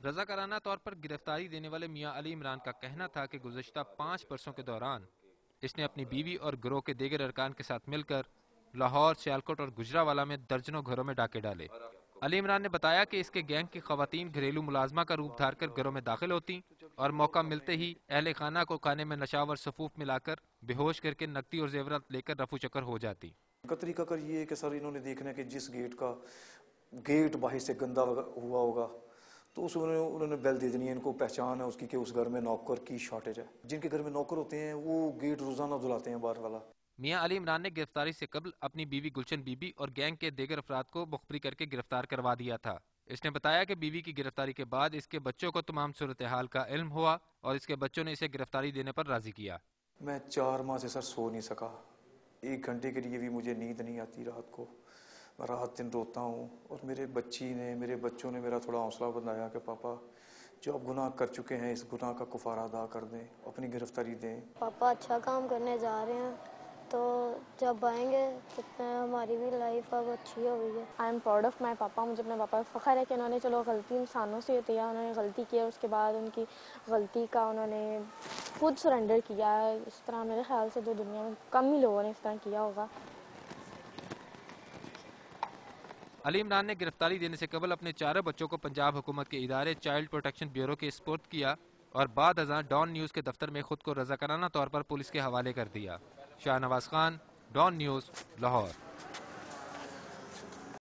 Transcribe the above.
رضاکارانہ طور پر گرفتاری دینے والے میاں علی عمران کا کہنا تھا کہ گزشتہ 5 برسوں کے دوران اس نے اپنی بیوی اور گروہ کے دیگر ارکان کے ساتھ مل کر لاہور، سیالکوٹ اور گجرانوالہ میں درجنوں گھروں میں ڈاکے ڈالے۔ علی عمران نے بتایا کہ اس کے گینگ کی خواتین گھریلو ملازمہ کا روپ دھار کر گھروں میں داخل ہوتی اور موقع ملتے ہی اہل خانہ کو کھانے میں نشاور صفوف ملا کر بے ہوش کر کے نقدی اور زیورات لے کر رفو چکر ہو جاتی۔ کا طریقہ کر یہ ہے کہ سر انہوں نے دیکھنا ہے کہ جس گیٹ باہر سے گندا ہوا ہوگا تو اس انہوں نے بیل دے دینی ہے، ان کو پہچان ہے اس کی کہ اس گھر میں نوکر کی شارٹیج ہے۔ جن کے گھر میں نوکر ہوتے ہیں وہ گیٹ روزانہ دھلاتے ہیں باہر والا۔ میاں علی عمران نے گرفتاری سے قبل اپنی بیوی گلشن بی بی اور گینگ کے دیگر افراد کو مخبری کر کے گرفتار کروا دیا تھا۔ اس نے بتایا کہ بیوی کی گرفتاری کے بعد اس کے بچوں کو تمام صورتحال کا علم ہوا اور اس کے بچوں نے اسے گرفتاری دینے پر راضی کیا۔ میں 4 ماہ سے سر سو نہیں سکا، 1 گھنٹے کے لیے بھی مجھے نیند نہیں آتی رات کو، میں رات دن روتا ہوں۔ اور میرے بچوں نے میرا تھوڑا حوصلہ بندھایا کہ پاپا جو آپ گناہ کر چکے ہیں اس گناہ کا کفارہ ادا کر دیں، اپنی گرفتاری دیں۔ پاپا اچھا کام کرنے جا رہے ہیں تو جب آئیں گے تو ہماری بھی لائف اب اچھی ہوئی ہے۔ I am proud of my papa, مجھے اپنے پاپا کا فخر ہے کہ انہوں نے چلو غلطی انسانوں سے ہوتی ہے، انہوں نے غلطی کی ہے، اس کے بعد ان کی غلطی کا انہوں نے خود سرنڈر کیا ہے۔ اس طرح میرے خیال سے تو دنیا میں کم ہی لوگوں نے اس طرح کیا ہوگا۔ علی عمران نے گرفتاری دینے سے قبل اپنے 4 بچوں کو پنجاب حکومت کے ادارے چائلڈ پروٹیکشن بیورو کے سپرد کیا اور بعد ازاں ڈان نیوز کے دفتر میں خود کو رضاکارانہ طور پر پولیس کے حوالے کر دیا۔ Shah Nawaz Khan, Dawn news, Lahore.